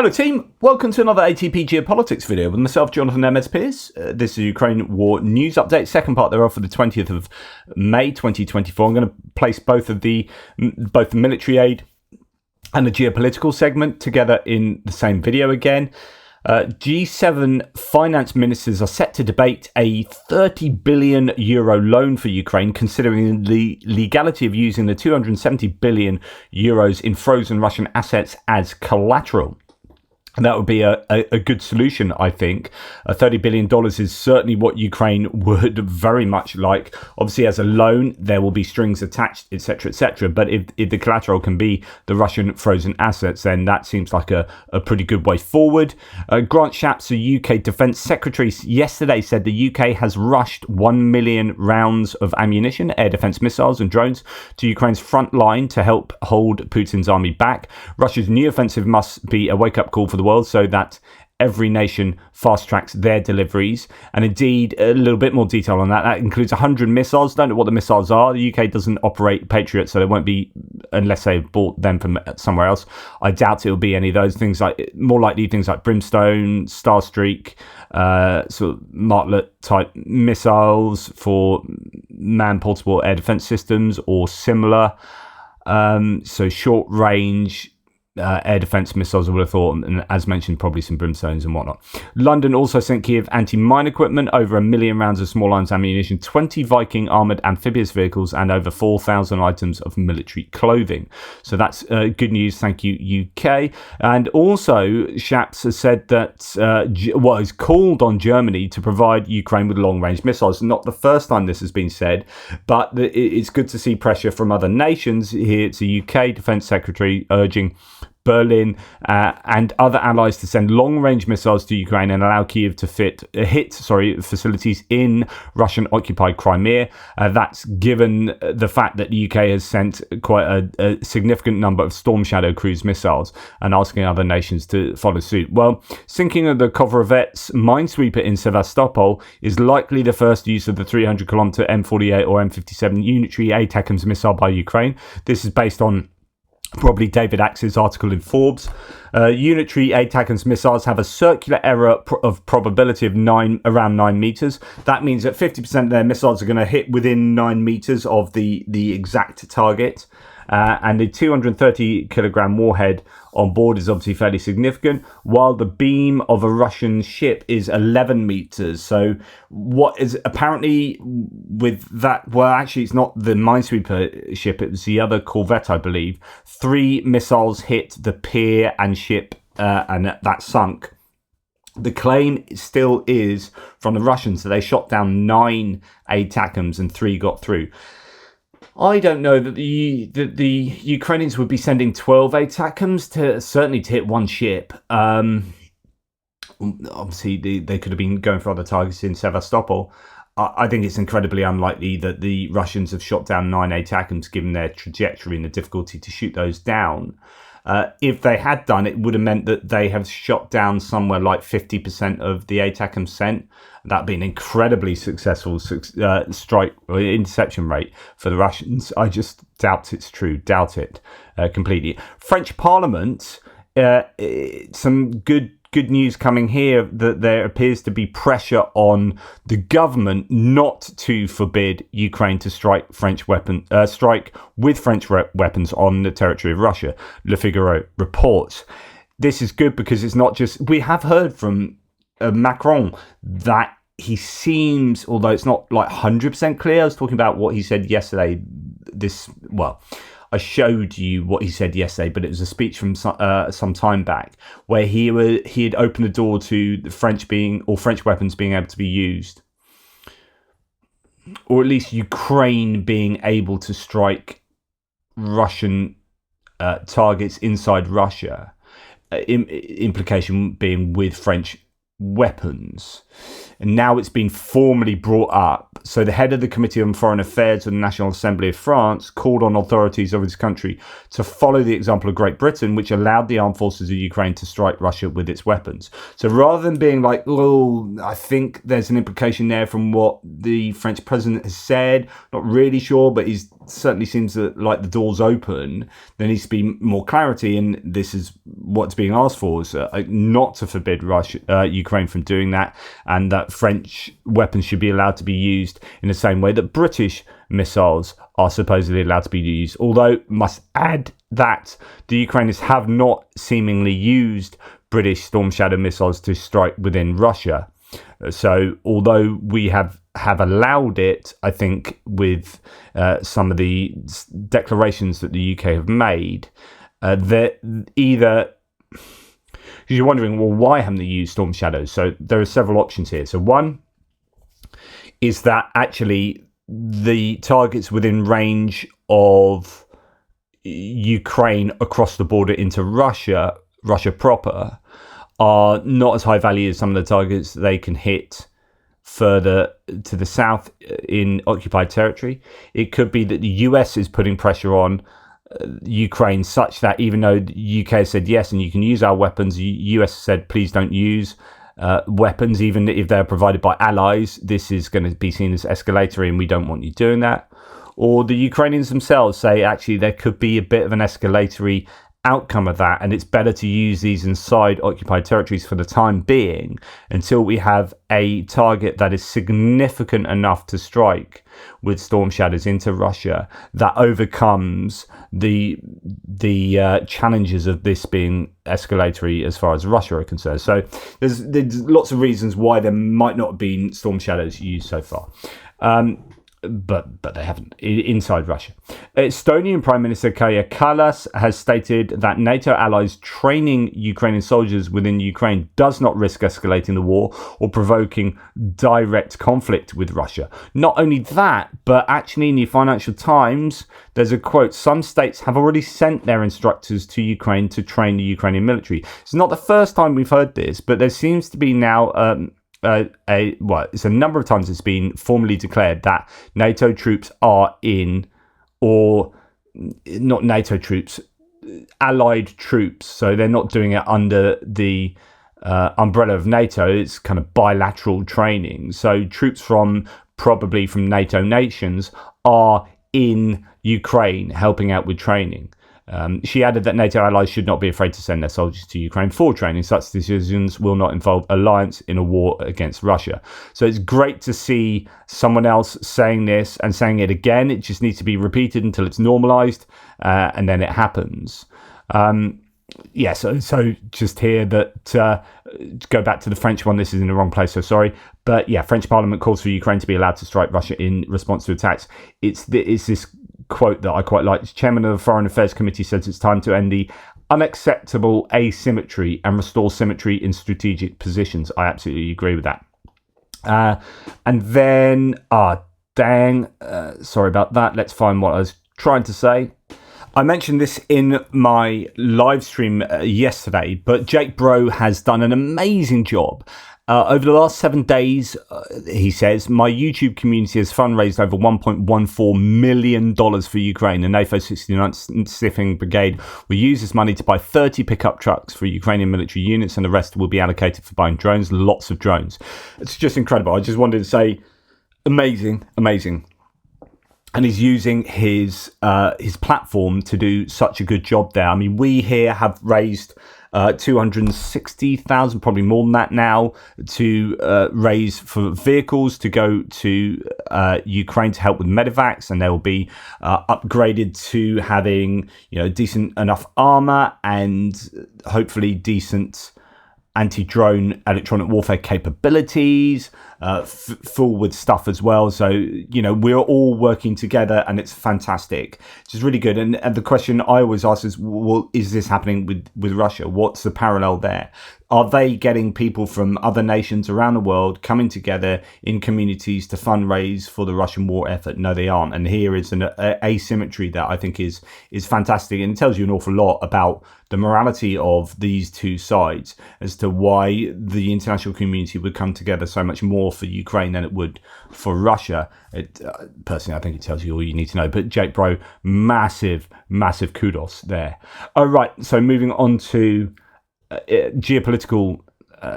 Hello team, welcome to another ATP Geopolitics video with myself, Jonathan M.S. Pearce. This is Ukraine War News Update, second part thereof for the 20th of May 2024. I'm going to place both the military aid and the geopolitical segment together in the same video again. G7 finance ministers are set to debate a €30 billion loan for Ukraine, considering the legality of using the €270 billion in frozen Russian assets as collateral. And that would be a good solution, I think. $30 billion is certainly what Ukraine would very much like. Obviously, as a loan, there will be strings attached, etc., etc. But if the collateral can be the Russian frozen assets, then that seems like a pretty good way forward. Grant Shapps, the UK Defence Secretary, yesterday said the UK has rushed 1 million rounds of ammunition, air defence missiles and drones to Ukraine's front line to help hold Putin's army back. Russia's new offensive must be a wake-up call for the world so that every nation fast tracks their deliveries. And indeed, a little bit more detail on that. That includes 100 missiles. Don't know what the missiles are. The UK doesn't operate Patriot, so there won't be, unless they've bought them from somewhere else. I doubt it'll be any of those things. More likely things like Brimstone, Starstreak, sort of Martlet type missiles for man-portable air defense systems or similar. So short range air defense missiles, I would have thought, and as mentioned, probably some Brimstones and whatnot. London also sent Kiev anti-mine equipment, over 1 million rounds of small arms ammunition, 20 Viking armoured amphibious vehicles, and over 4,000 items of military clothing. So that's good news. Thank you, UK. And also, Shapps has said that, is called on Germany to provide Ukraine with long-range missiles. Not the first time this has been said, but it's good to see pressure from other nations. Here it's the UK Defence Secretary urging Berlin and other allies to send long-range missiles to Ukraine and allow Kiev to hit facilities in Russian-occupied Crimea. That's given the fact that the UK has sent quite a significant number of Storm Shadow cruise missiles and asking other nations to follow suit. Well, sinking of the Kovrovets minesweeper in Sevastopol is likely the first use of the 300-kilometer M48 or M57 unitary ATACMS missile by Ukraine. This is based on probably David Axe's article in Forbes. Unitary ATACMS missiles have a circular error of probability of around 9 meters. That means that 50% of their missiles are going to hit within 9 meters of the exact target. And the 230 kilogram warhead on board is obviously fairly significant, while the beam of a Russian ship is 11 meters. So what is apparently with that, well, actually it's not the minesweeper ship, it was the other corvette, I believe. 3 missiles hit the pier and ship and that sunk. The claim still is from the Russians that they shot down 9 ATACMS and 3 got through. I don't know that the Ukrainians would be sending 12 ATACMS to hit one ship. Obviously, they could have been going for other targets in Sevastopol. I think it's incredibly unlikely that the Russians have shot down 9 ATACMS given their trajectory and the difficulty to shoot those down. If they had done, it would have meant that they have shot down somewhere like 50% of the ATACMS sent. That'd be an incredibly successful strike or interception rate for the Russians. I just doubt it's true. Doubt it completely. French Parliament, some good news coming here, that there appears to be pressure on the government not to forbid Ukraine to strike with French weapons on the territory of Russia. Le Figaro reports. This is good because it's not just, we have heard from Macron that he seems, although it's not like 100% clear. I was talking about what he said yesterday. I showed you what he said yesterday, but it was a speech from some time back where he had opened the door to the French weapons being able to be used, or at least Ukraine being able to strike Russian targets inside Russia. Implication being with French weapons. And now it's been formally brought up So the head of the Committee on Foreign Affairs of the National Assembly of France called on authorities of his country to follow the example of Great Britain, which allowed the armed forces of Ukraine to strike Russia with its weapons. So rather than being like, oh, I think there's an implication there from what the French president has said, not really sure, but he certainly seems like the door's open, there needs to be more clarity, and this is what's being asked for, is not to forbid Ukraine from doing that, and that French weapons should be allowed to be used in the same way that British missiles are supposedly allowed to be used. Although, must add that the Ukrainians have not seemingly used British Storm Shadow missiles to strike within Russia. So although we have allowed it, I think with some of the declarations that the UK have made, that either, because you're wondering, well, why haven't they used Storm Shadows? So there are several options here. So one is that actually the targets within range of Ukraine across the border into Russia proper, are not as high value as some of the targets they can hit further to the south in occupied territory. It could be that the US is putting pressure on Ukraine such that even though the UK said yes and you can use our weapons, the US said please don't use weapons, even if they're provided by allies. This is going to be seen as escalatory and we don't want you doing that. Or the Ukrainians themselves say actually there could be a bit of an escalatory outcome of that, and it's better to use these inside occupied territories for the time being until we have a target that is significant enough to strike with Storm Shadows into Russia that overcomes the challenges of this being escalatory as far as Russia are concerned. So there's lots of reasons why there might not have been Storm Shadows used so far. But they haven't inside Russia. Estonian Prime Minister Kaja Kallas has stated that NATO allies training Ukrainian soldiers within Ukraine does not risk escalating the war or provoking direct conflict with Russia. Not only that, but actually in the Financial Times, there's a quote, some states have already sent their instructors to Ukraine to train the Ukrainian military. It's not the first time we've heard this, but there seems to be now it's a number of times it's been formally declared that NATO troops are in, or not NATO troops, allied troops. So they're not doing it under the umbrella of NATO. It's kind of bilateral training. So troops probably from NATO nations are in Ukraine helping out with training. She added that NATO allies should not be afraid to send their soldiers to Ukraine for training. Such decisions will not involve alliance in a war against Russia. So it's great to see someone else saying this and saying it again. It just needs to be repeated until it's normalized, and then it happens. So just here that to go back to the French one, this is in the wrong place, so sorry. But yeah, French Parliament calls for Ukraine to be allowed to strike Russia in response to attacks. It's this quote that I quite like. The chairman of the Foreign Affairs Committee says it's time to end the unacceptable asymmetry and restore symmetry in strategic positions. I absolutely agree with that. And then, sorry about that. Let's find what I was trying to say. I mentioned this in my live stream yesterday, but Jake Bro has done an amazing job. Over the last 7 days, he says, my YouTube community has fundraised over $1.14 million for Ukraine. The NATO 69th Sniffing Brigade will use this money to buy 30 pickup trucks for Ukrainian military units, and the rest will be allocated for buying drones, lots of drones. It's just incredible. I just wanted to say, amazing. And he's using his platform to do such a good job there. I mean, we here have raised 260,000, probably more than that now, to raise for vehicles to go to Ukraine to help with medevacs, and they will be upgraded to having decent enough armor and hopefully decent anti-drone electronic warfare capabilities, full with stuff as well. So, we're all working together and it's fantastic. It's just really good. And the question I always ask is, well, is this happening with Russia? What's the parallel there? Are they getting people from other nations around the world coming together in communities to fundraise for the Russian war effort? No, they aren't. And here is an asymmetry that I think is fantastic, and it tells you an awful lot about the morality of these two sides as to why the international community would come together so much more for Ukraine than it would for Russia. Personally, I think it tells you all you need to know. But Jake Bro, massive kudos there. All right, so moving on to geopolitical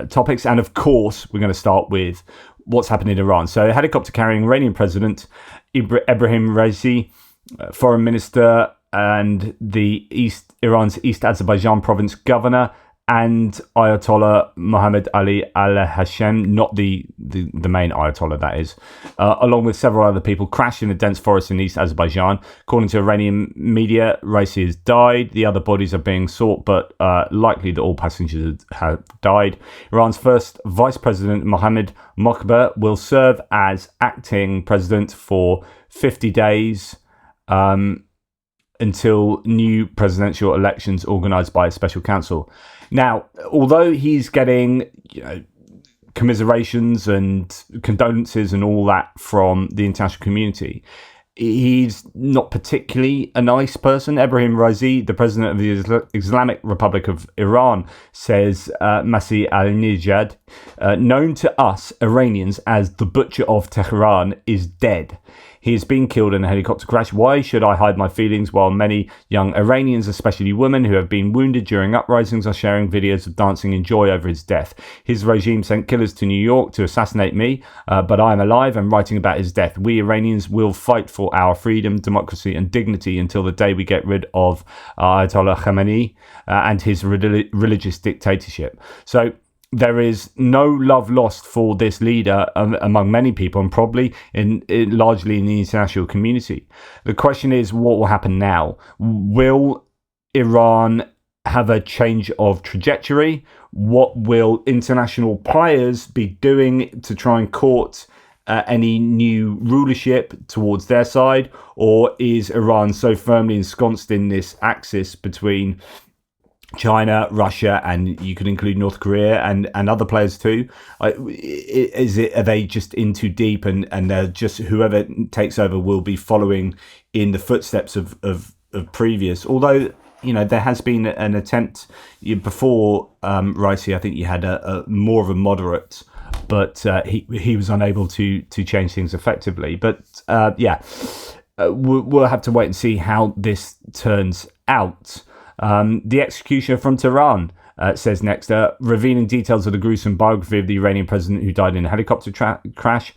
topics, and of course we're going to start with what's happened in Iran. So a helicopter carrying Iranian President Ebrahim Raisi, Foreign Minister, and Iran's East Azerbaijan province governor, and Ayatollah Mohammad Ali al-Hashem, not the main Ayatollah, that is, along with several other people, crashed in a dense forest in East Azerbaijan. According to Iranian media, Raisi has died. The other bodies are being sought, but likely that all passengers have died. Iran's first vice president, Mohammad Mokhber, will serve as acting president for 50 days until new presidential elections organised by a special council. Now, although he's getting, commiserations and condolences and all that from the international community, he's not particularly a nice person. Ebrahim Raisi, the president of the Islamic Republic of Iran, says Masih al-Nijad, known to us Iranians as the Butcher of Tehran, is dead. He has been killed in a helicopter crash. Why should I hide my feelings while many young Iranians, especially women who have been wounded during uprisings, are sharing videos of dancing in joy over his death? His regime sent killers to New York to assassinate me, but I am alive and writing about his death. We Iranians will fight for our freedom, democracy and dignity until the day we get rid of Ayatollah Khamenei and his religious dictatorship. So there is no love lost for this leader among many people, and probably largely in the international community. The question is, what will happen now? Will Iran have a change of trajectory? What will international players be doing to try and court any new rulership towards their side? Or is Iran so firmly ensconced in this axis between China, Russia, and you could include North Korea and other players too? Are they just in too deep, and they're just, whoever takes over will be following in the footsteps of previous? Although, there has been an attempt before Raisi. I think you had a more of a moderate, but he was unable to change things effectively. But we'll have to wait and see how this turns out. The executioner from Tehran says next, revealing details of the gruesome biography of the Iranian president who died in a helicopter crash.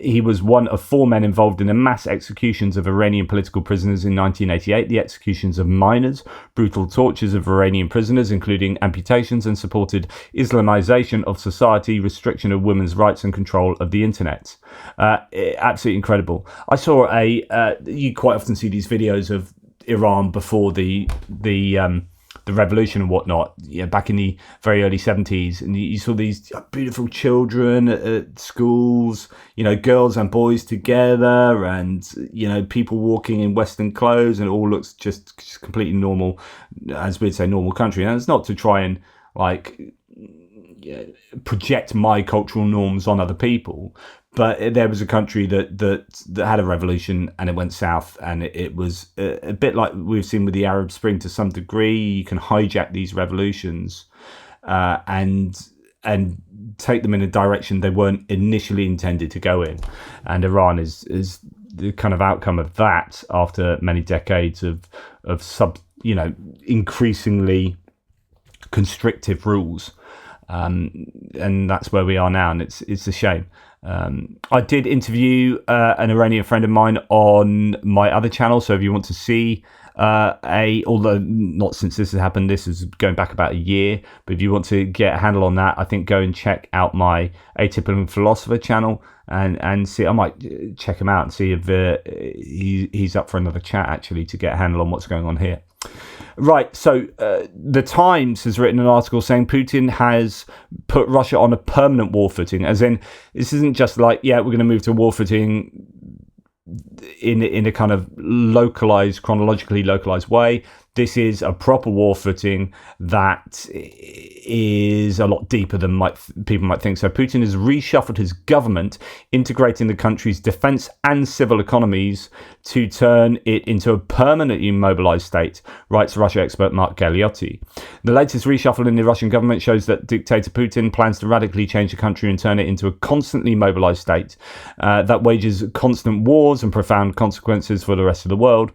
He was one of 4 men involved in the mass executions of Iranian political prisoners in 1988, the executions of minors, brutal tortures of Iranian prisoners, including amputations, and supported Islamization of society, restriction of women's rights, and control of the internet. Absolutely incredible. I saw you quite often see these videos of Iran before the revolution and whatnot, back in the very early 70s, and you saw these beautiful children at schools, girls and boys together, and people walking in Western clothes, and it all looks just completely normal, as we'd say, normal country. And it's not to try and project my cultural norms on other people, but there was a country that had a revolution and it went south, and it was a bit like we've seen with the Arab Spring to some degree. You can hijack these revolutions and take them in a direction they weren't initially intended to go in, and Iran is the kind of outcome of that after many decades of increasingly constrictive rules. And that's where we are now, and it's a shame. I did interview an Iranian friend of mine on my other channel, so if you want to see although not since this has happened, this is going back about a year, but if you want to get a handle on that, I think go and check out my Atypical Philosopher channel and see. I might check him out and see if he's up for another chat, actually, to get a handle on what's going on here. Right, so The Times has written an article saying Putin has put Russia on a permanent war footing, as in, this isn't just like, we're going to move to war footing in a kind of chronologically localized way. This is a proper war footing that is a lot deeper than people might think. So Putin has reshuffled his government, integrating the country's defense and civil economies to turn it into a permanently mobilized state, writes Russia expert Mark Galeotti. The latest reshuffle in the Russian government shows that dictator Putin plans to radically change the country and turn it into a constantly mobilized state that wages constant wars and profound consequences for the rest of the world.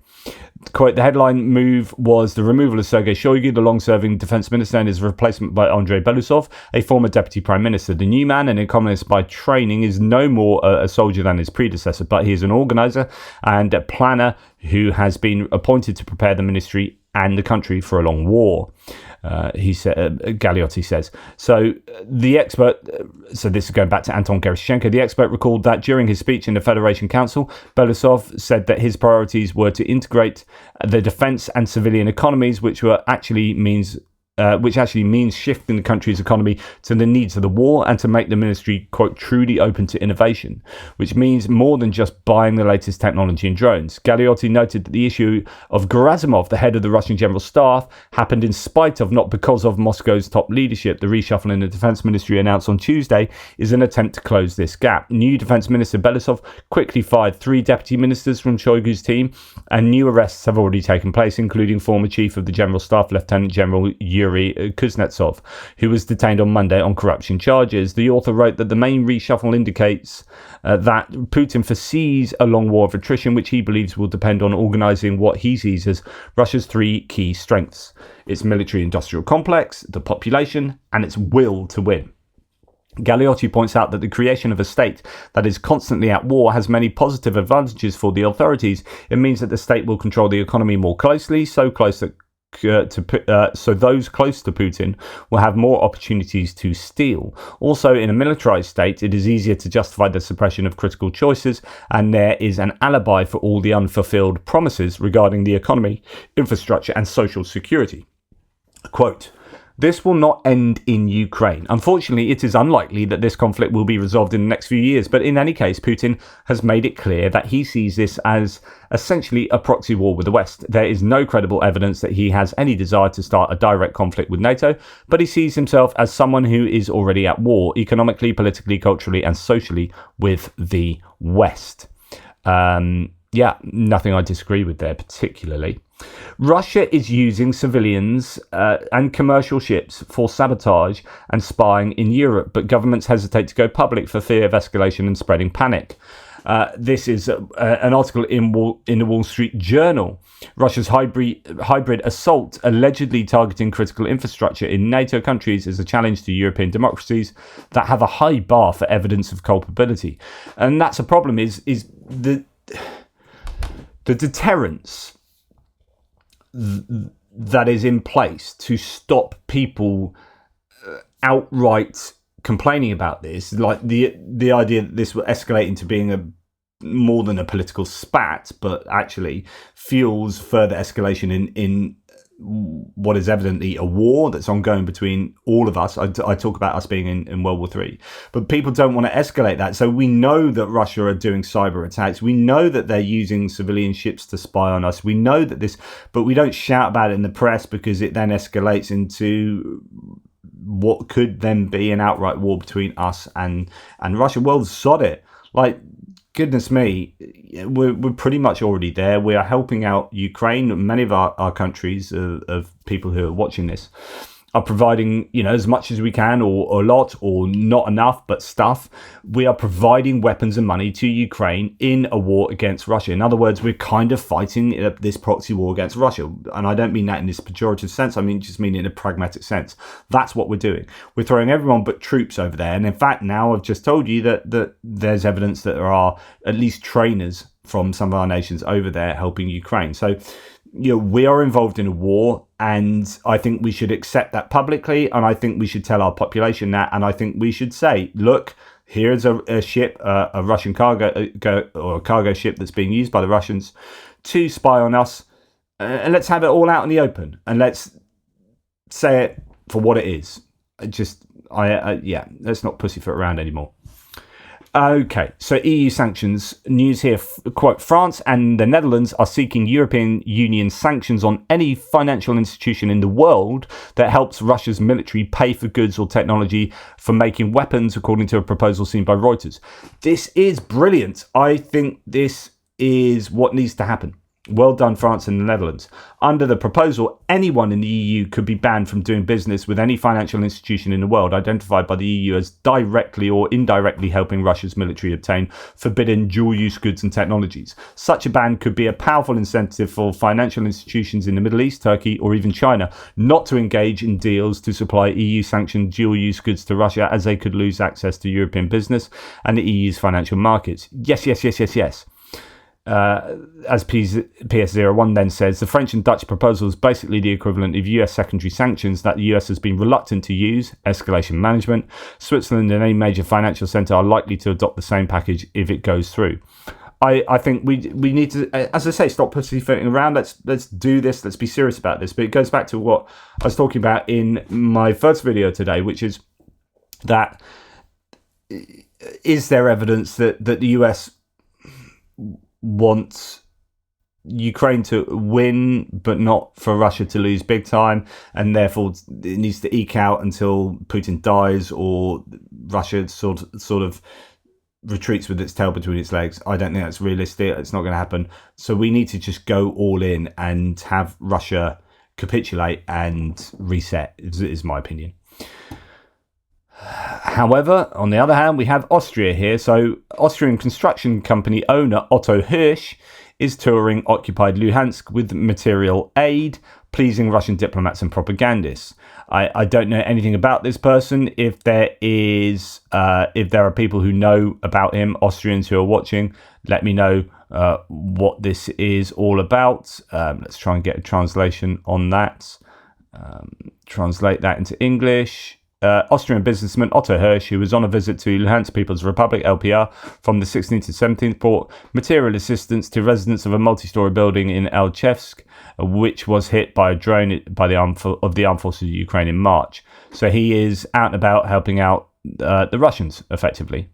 Quote, the headline move was the removal of Sergei Shoigu, the long-serving defense minister, and his replacement by Andrei Belousov, a former deputy prime minister. The new man, an economist by training, is no more a soldier than his predecessor, but he is an organizer and a planner who has been appointed to prepare the ministry and the country for a long war. He said, Galeotti says. So the expert, so this is going back to Anton Gerashchenko, the expert recalled that during his speech in the Federation Council, Belousov said that his priorities were to integrate the defense and civilian economies, which actually means shifting the country's economy to the needs of the war and to make the ministry, quote, truly open to innovation, which means more than just buying the latest technology and drones. Galeotti noted that the issue of Gerasimov, the head of the Russian General Staff, happened in spite of, not because of, Moscow's top leadership. The reshuffle in the defense ministry announced on Tuesday is an attempt to close this gap. New defense minister Belousov quickly fired 3 deputy ministers from Shoigu's team, and new arrests have already taken place, including former chief of the General Staff, Lieutenant General Yuri Kuznetsov, who was detained on Monday on corruption charges. The author wrote that the main reshuffle indicates that Putin foresees a long war of attrition, which he believes will depend on organising what he sees as Russia's 3 key strengths: its military-industrial complex, the population, and its will to win. Galeotti points out that the creation of a state that is constantly at war has many positive advantages for the authorities. It means that the state will control the economy more closely, so close that so those close to Putin will have more opportunities to steal. Also, in a militarized state, it is easier to justify the suppression of critical choices, and there is an alibi for all the unfulfilled promises regarding the economy, infrastructure, and social security. Quote, this will not end in Ukraine. Unfortunately, it is unlikely that this conflict will be resolved in the next few years, but in any case, Putin has made it clear that he sees this as essentially a proxy war with the West. There is no credible evidence that he has any desire to start a direct conflict with NATO, but he sees himself as someone who is already at war, economically, politically, culturally, and socially with the West. Nothing I disagree with there particularly. Russia is using civilians and commercial ships for sabotage and spying in Europe, but governments hesitate to go public for fear of escalation and spreading panic. This is an article in the Wall Street Journal. Russia's hybrid assault, allegedly targeting critical infrastructure in NATO countries, is a challenge to European democracies that have a high bar for evidence of culpability. And that's a problem, is the deterrence that is in place to stop people outright complaining about this, like the idea that this will escalate into being more than a political spat, but actually fuels further escalation in what is evidently a war that's ongoing between all of us. I talk about us being in World War III, but people don't want to escalate that. So we know that Russia are doing cyber attacks. We know that they're using civilian ships to spy on us. We know that this, but we don't shout about it in the press because it then escalates into what could then be an outright war between us and Russia. Well, sod it. Like, goodness me, we're pretty much already there. We are helping out Ukraine. Many of our countries of people who are watching this are providing, as much as we can, or a lot, or not enough, but stuff. We are providing weapons and money to Ukraine in a war against Russia. In other words, we're kind of fighting this proxy war against Russia. And I don't mean that in this pejorative sense. I just mean it in a pragmatic sense. That's what we're doing. We're throwing everyone but troops over there. And in fact, now I've just told you that there's evidence that there are at least trainers from some of our nations over there helping Ukraine. So, we are involved in a war, and I think we should accept that publicly, and I think we should tell our population that, and I think we should say, look, here's a ship, a Russian cargo ship that's being used by the Russians to spy on us, and let's have it all out in the open, and let's say it for what it is. Let's not pussyfoot around anymore. Okay, so EU sanctions news here. Quote, France and the Netherlands are seeking European Union sanctions on any financial institution in the world that helps Russia's military pay for goods or technology for making weapons, according to a proposal seen by Reuters. This is brilliant. I think this is what needs to happen. Well done, France and the Netherlands. Under the proposal, anyone in the EU could be banned from doing business with any financial institution in the world identified by the EU as directly or indirectly helping Russia's military obtain forbidden dual-use goods and technologies. Such a ban could be a powerful incentive for financial institutions in the Middle East, Turkey, or even China not to engage in deals to supply EU-sanctioned dual-use goods to Russia, as they could lose access to European business and the EU's financial markets. Yes. As PS01 then says, the French and Dutch proposal is basically the equivalent of US secondary sanctions that the US has been reluctant to use, escalation management. Switzerland and any major financial centre are likely to adopt the same package if it goes through. I think we need to, as I say, stop pussyfooting around. Let's do this. Let's be serious about this. But it goes back to what I was talking about in my first video today, which is that is there evidence that the US wants Ukraine to win, but not for Russia to lose big time, and therefore it needs to eke out until Putin dies or Russia sort of retreats with its tail between its legs. I don't think that's realistic. It's not going to happen. So we need to just go all in and have Russia capitulate and reset, is my opinion. However, on the other hand, we have Austria here. So Austrian construction company owner Otto Hirsch is touring occupied Luhansk with material aid, pleasing Russian diplomats and propagandists. I don't know anything about this person. If there are people who know about him, Austrians who are watching, let me know what this is all about. Let's try and get a translation on that. Translate that into English. Austrian businessman Otto Hirsch, who was on a visit to Luhansk People's Republic, LPR, from the 16th to 17th, brought material assistance to residents of a multi-storey building in Elchevsk, which was hit by a drone by the armed forces of Ukraine in March. So he is out and about helping out the Russians, effectively.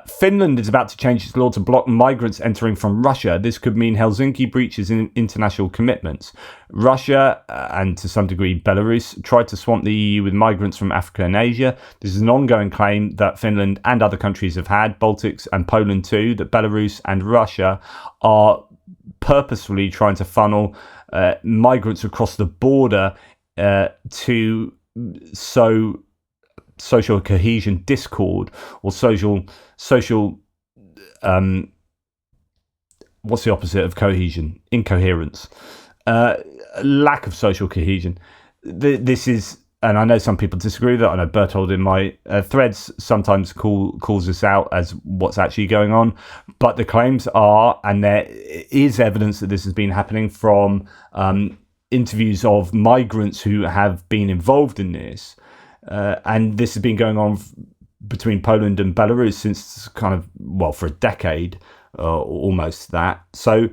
Finland is about to change its law to block migrants entering from Russia. This could mean Helsinki breaches international commitments. Russia, and to some degree Belarus, tried to swamp the EU with migrants from Africa and Asia. This is an ongoing claim that Finland and other countries have had, Baltics and Poland too, that Belarus and Russia are purposefully trying to funnel migrants across the border to sow social cohesion discord, or social what's the opposite of cohesion? Incoherence. Lack of social cohesion. This is, and I know some people disagree with that. I know Berthold in my threads sometimes calls this out as what's actually going on, but the claims are, and there is evidence that this has been happening from interviews of migrants who have been involved in this. And this has been going on between Poland and Belarus since for a decade, almost that. So,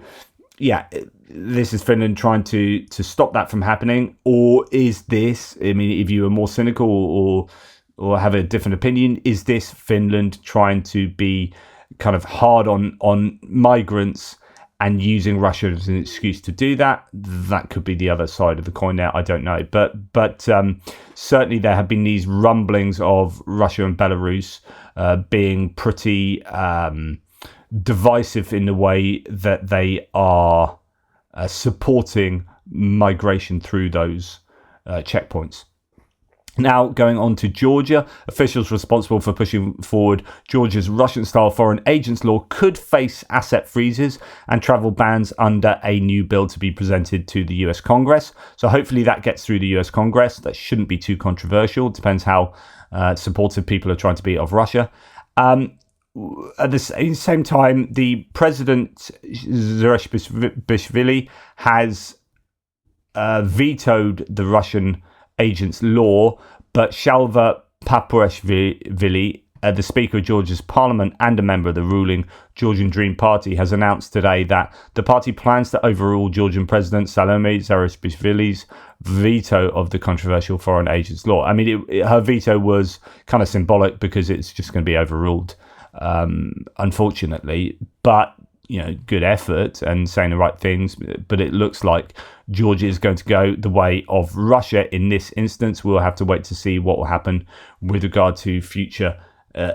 yeah, this is Finland trying to stop that from happening. Or is this, I mean, if you are more cynical or have a different opinion, is this Finland trying to be kind of hard on migrants and using Russia as an excuse to do that? That could be the other side of the coin there. I don't know. But certainly there have been these rumblings of Russia and Belarus being pretty divisive in the way that they are supporting migration through those checkpoints. Now, going on to Georgia, officials responsible for pushing forward Georgia's Russian-style foreign agents law could face asset freezes and travel bans under a new bill to be presented to the US Congress. So hopefully that gets through the US Congress. That shouldn't be too controversial. It depends how supportive people are trying to be of Russia. At the same time, the president, Zurishvili, has vetoed the Russian agents law, but Shalva Papuashvili, the Speaker of Georgia's parliament and a member of the ruling Georgian Dream Party, has announced today that the party plans to overrule Georgian President Salome Zurishvili's veto of the controversial foreign agents law. I mean, her veto was kind of symbolic because it's just going to be overruled. unfortunately. But good effort and saying the right things. But it looks like Georgia is going to go the way of Russia in this instance. We'll have to wait to see what will happen with regard to future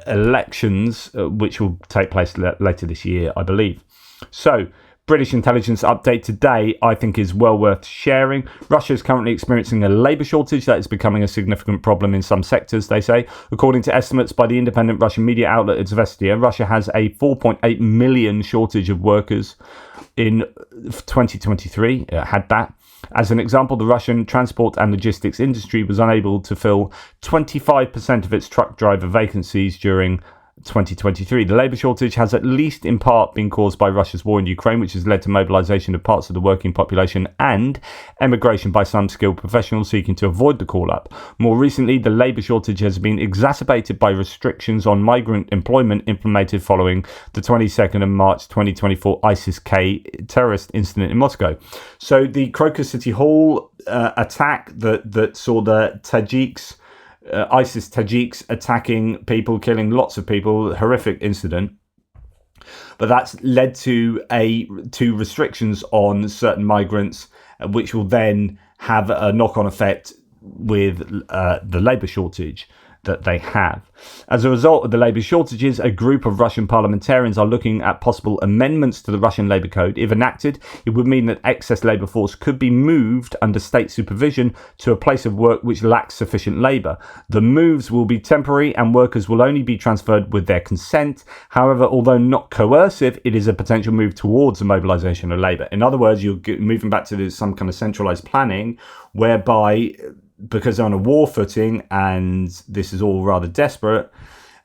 elections, which will take place later this year, I believe. So, British intelligence update today, I think, is well worth sharing. Russia is currently experiencing a labour shortage that is becoming a significant problem in some sectors, they say. According to estimates by the independent Russian media outlet Izvestia, Russia has a 4.8 million shortage of workers in 2023. It had that. As an example, the Russian transport and logistics industry was unable to fill 25% of its truck driver vacancies during 2023. The labour shortage has at least in part been caused by Russia's war in Ukraine, which has led to mobilisation of parts of the working population and emigration by some skilled professionals seeking to avoid the call-up. More recently, the labour shortage has been exacerbated by restrictions on migrant employment implemented following the 22nd of March 2024 ISIS-K terrorist incident in Moscow. So the Crocus City Hall attack that saw the Tajiks ISIS Tajiks attacking people, killing lots of people, horrific incident. But that's led to restrictions on certain migrants, which will then have a knock-on effect with the labour shortage that they have. As a result of the labour shortages, a group of Russian parliamentarians are looking at possible amendments to the Russian labour code. If enacted, it would mean that excess labour force could be moved under state supervision to a place of work which lacks sufficient labour. The moves will be temporary and workers will only be transferred with their consent. However, although not coercive, it is a potential move towards the mobilisation of labour. In other words, you're moving back to some kind of centralised planning whereby, because they're on a war footing and this is all rather desperate,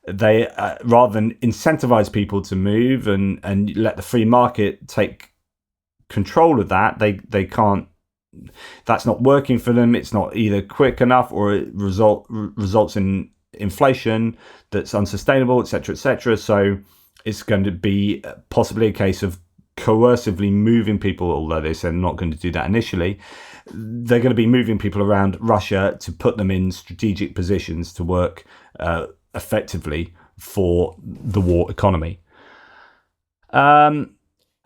they rather than incentivize people to move and let the free market take control of that, they can't. That's not working for them. It's not either quick enough, or it results in inflation that's unsustainable, etc., etc. So it's going to be possibly a case of coercively moving people, although they said not going to do that initially. They're going to be moving people around Russia to put them in strategic positions to work effectively for the war economy.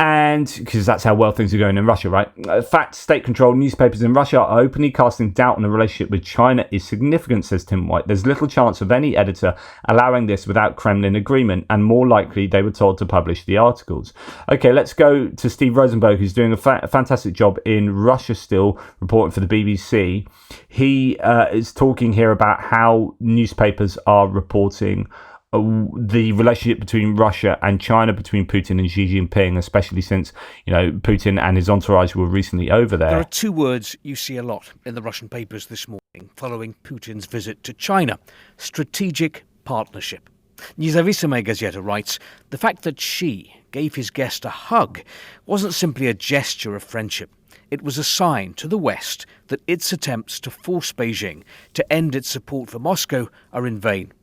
And because that's how well things are going in Russia, right? In fact, state-controlled newspapers in Russia are openly casting doubt on the relationship with China is significant, says Tim White. There's little chance of any editor allowing this without Kremlin agreement, and more likely they were told to publish the articles. Okay, let's go to Steve Rosenberg, who's doing a fantastic job in Russia still, reporting for the BBC. He is talking here about how newspapers are reporting the relationship between Russia and China, between Putin and Xi Jinping, especially since, Putin and his entourage were recently over there. There are two words you see a lot in the Russian papers this morning following Putin's visit to China: strategic partnership. Nezavisime Gazeta writes, the fact that Xi gave his guest a hug wasn't simply a gesture of friendship. It was a sign to the West that its attempts to force Beijing to end its support for Moscow are in vain.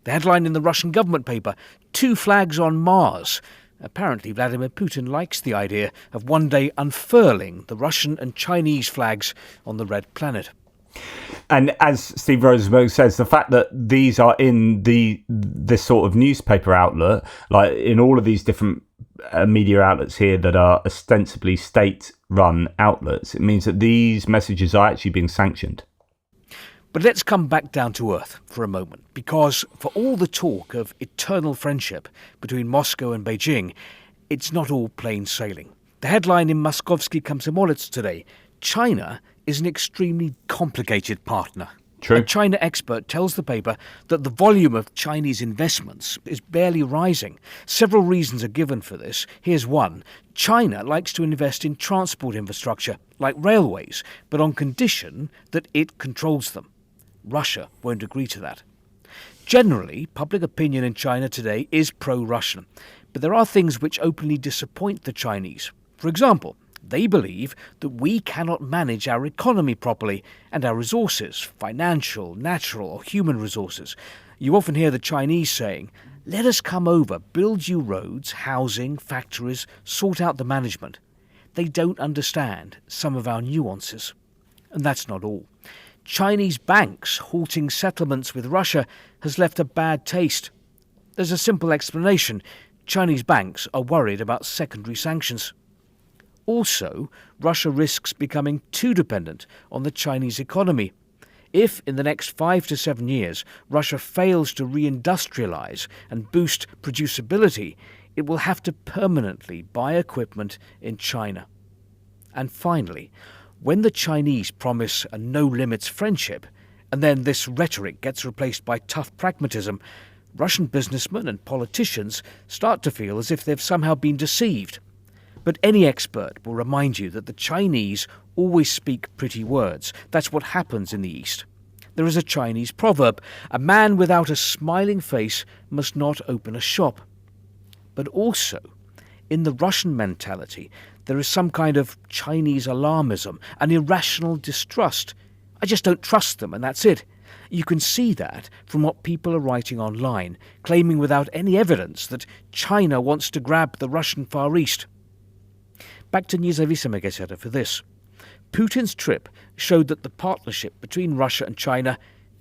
The headline in the Russian government paper, 2 flags on Mars. Apparently Vladimir Putin likes the idea of one day unfurling the Russian and Chinese flags on the red planet. And as Steve Rosenberg says, the fact that these are in this sort of newspaper outlet, like in all of these different media outlets here that are ostensibly state-run outlets, it means that these messages are actually being sanctioned. But let's come back down to earth for a moment, because for all the talk of eternal friendship between Moscow and Beijing, it's not all plain sailing. The headline in Moskovsky Komsomolets today, China is an extremely complicated partner. True. A China expert tells the paper that the volume of Chinese investments is barely rising. Several reasons are given for this. Here's one. China likes to invest in transport infrastructure, like railways, but on condition that it controls them. Russia won't agree to that. Generally, public opinion in China today is pro-Russian, but there are things which openly disappoint the Chinese. For example, they believe that we cannot manage our economy properly and our resources, financial, natural or human resources. You often hear the Chinese saying, let us come over, build you roads, housing, factories, sort out the management. They don't understand some of our nuances. And that's not all. Chinese banks halting settlements with Russia has left a bad taste. There's a simple explanation. Chinese banks are worried about secondary sanctions. Also, Russia risks becoming too dependent on the Chinese economy. If, in the next 5 to 7 years, Russia fails to reindustrialize and boost producibility, it will have to permanently buy equipment in China. And finally, when the Chinese promise a no-limits friendship, and then this rhetoric gets replaced by tough pragmatism, Russian businessmen and politicians start to feel as if they've somehow been deceived. But any expert will remind you that the Chinese always speak pretty words. That's what happens in the East. There is a Chinese proverb, a man without a smiling face must not open a shop. But also, in the Russian mentality, there is some kind of Chinese alarmism, an irrational distrust. I just don't trust them, and that's it. You can see that from what people are writing online, claiming without any evidence that China wants to grab the Russian Far East. Back to Независимая Газета for this. Putin's trip showed that the partnership between Russia and China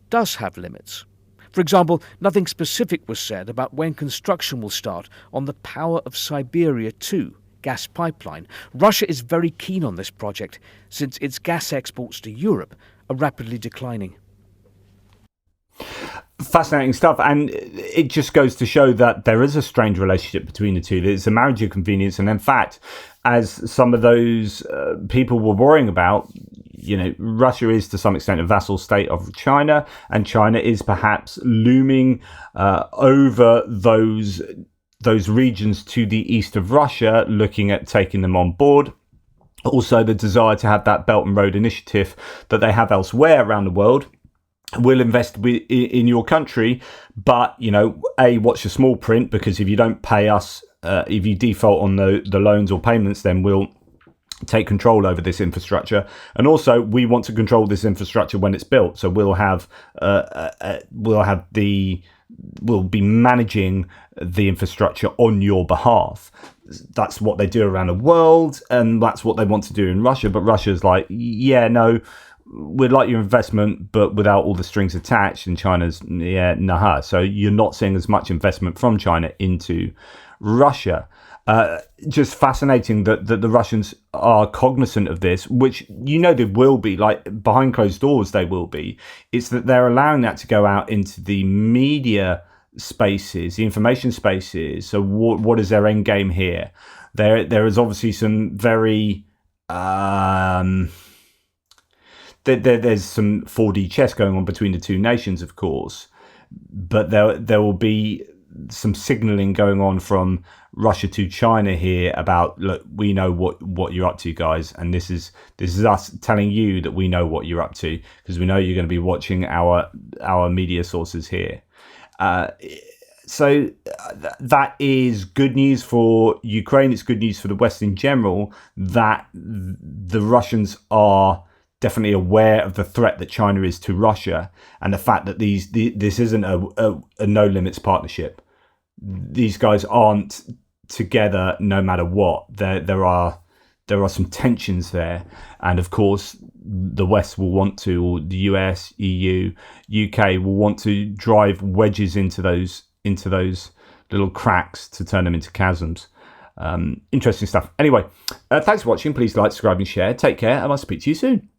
does have limits. For example, nothing specific was said about when construction will start on the Power of Siberia 2 gas pipeline. Russia is very keen on this project since its gas exports to Europe are rapidly declining. Fascinating stuff, and it just goes to show that there is a strange relationship between the two. There's a marriage of convenience, and in fact, as some of those people were worrying about, Russia is to some extent a vassal state of China, and China is perhaps looming over those regions to the east of Russia, looking at taking them on board. Also, the desire to have that Belt and Road Initiative that they have elsewhere around the world. We'll invest in your country, but, what's your small print? Because if you don't pay us, if you default on the loans or payments, then we'll take control over this infrastructure. And also, we want to control this infrastructure when it's built. So we'll be managing the infrastructure on your behalf. That's what they do around the world, and that's what they want to do in Russia. But Russia's like, yeah, no, we'd like your investment, but without all the strings attached. And China's, yeah, nah. So you're not seeing as much investment from China into Russia. Just fascinating that the Russians are cognizant of this, which they will be, like behind closed doors they will be. It's that they're allowing that to go out into the media spaces, the information spaces. So what is their end game here? There is obviously some very there's some 4D chess going on between the two nations, of course, but there will be some signaling going on from Russia to China here about, look, we know what you're up to, guys, and this is us telling you that we know what you're up to, because we know you're going to be watching our media sources here. So that is good news for Ukraine. It's good news for the West in general that the Russians are definitely aware of the threat that China is to Russia, and the fact that this isn't a no limits partnership. These guys aren't together no matter what. There are some tensions there, and of course the West will want to, or the US, EU, UK will want to drive wedges into those little cracks to turn them into chasms. Interesting stuff. Anyway, thanks for watching. Please like, subscribe and share. Take care, and I'll speak to you soon.